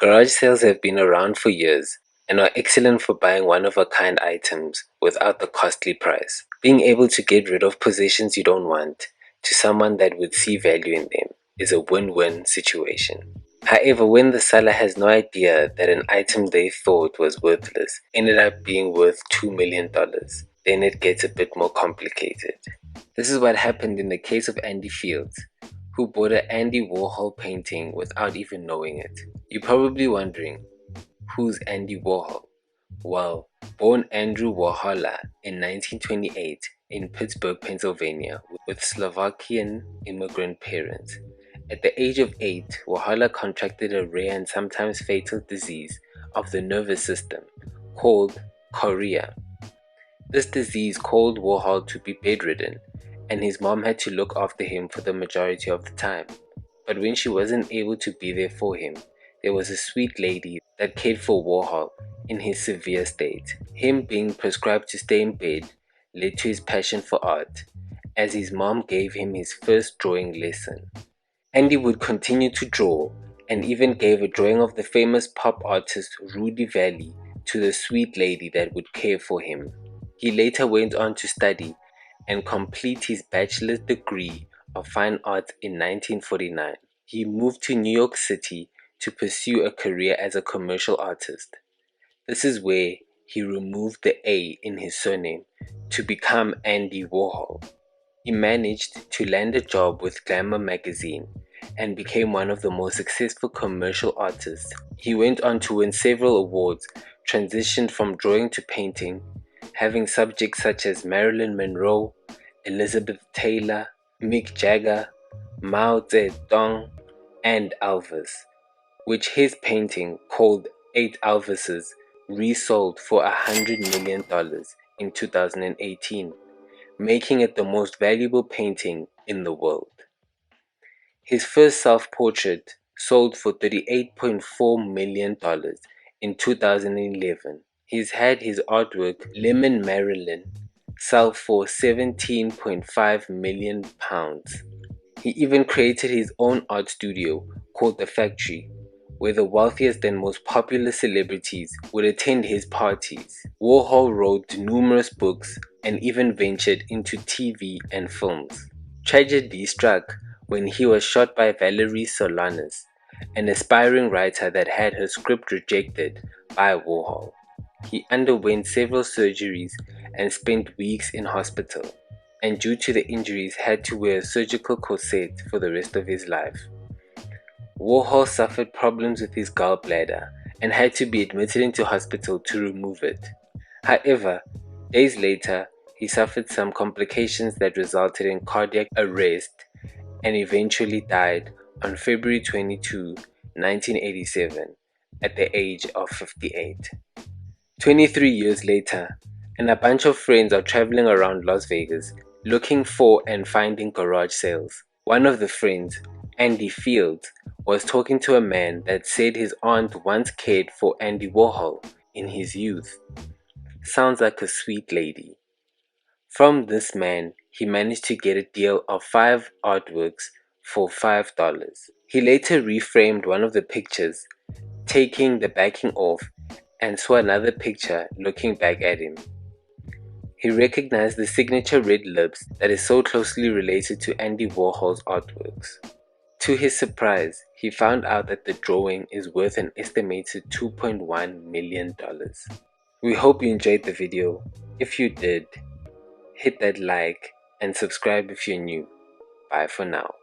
Garage sales have been around for years and are excellent for buying one-of-a-kind items without the costly price. Being able to get rid of possessions you don't want to someone that would see value in them is a win-win situation. However, when the seller has no idea that an item they thought was worthless ended up being worth $2 million, then it gets a bit more complicated. This is what happened in the case of Andy Fields, who bought an Andy Warhol painting without even knowing it. You're probably wondering, who's Andy Warhol? Well, born Andrew Warhola in 1928 in Pittsburgh, Pennsylvania, with Slovakian immigrant parents. At the age of 8, Warhola contracted a rare and sometimes fatal disease of the nervous system called chorea. This disease caused Warhol to be bedridden, and his mom had to look after him for the majority of the time. But when she wasn't able to be there for him, there was a sweet lady that cared for Warhol in his severe state. Him being prescribed to stay in bed led to his passion for art, as his mom gave him his first drawing lesson. Andy would continue to draw, and even gave a drawing of the famous pop artist Rudy Valley to the sweet lady that would care for him. He later went on to study and complete his bachelor's degree of fine arts in 1949. He moved to New York City to pursue a career as a commercial artist. This is where he removed the A in his surname to become Andy Warhol. He managed to land a job with Glamour magazine and became one of the most successful commercial artists. He went on to win several awards, transitioned from drawing to painting, having subjects such as Marilyn Monroe, Elizabeth Taylor, Mick Jagger, Mao Zedong, and Elvis, which his painting, called 8 Elvises, resold for $100 million in 2018, making it the most valuable painting in the world. His first self-portrait sold for $38.4 million in 2011. He's had his artwork, Lemon Marilyn, sell for £17.5 million. He even created his own art studio called The Factory, where the wealthiest and most popular celebrities would attend his parties. Warhol wrote numerous books and even ventured into TV and films. Tragedy struck when he was shot by Valerie Solanas, an aspiring writer that had her script rejected by Warhol. He underwent several surgeries and spent weeks in hospital, and due to the injuries had to wear a surgical corset for the rest of his life. Warhol suffered problems with his gallbladder and had to be admitted into hospital to remove it. However, days later, he suffered some complications that resulted in cardiac arrest and eventually died on February 22, 1987, at the age of 58. 23 years later, and a bunch of friends are traveling around Las Vegas looking for and finding garage sales. One of the friends, Andy Fields, was talking to a man that said his aunt once cared for Andy Warhol in his youth. Sounds like a sweet lady. From this man, he managed to get a deal of 5 artworks for $5. He later reframed one of the pictures, taking the backing off, and saw another picture looking back at him. He recognized the signature red lips that is so closely related to Andy Warhol's artworks. To his surprise, he found out that the drawing is worth an estimated $2.1 million. We hope you enjoyed the video. If you did, hit that like and subscribe if you're new. Bye for now.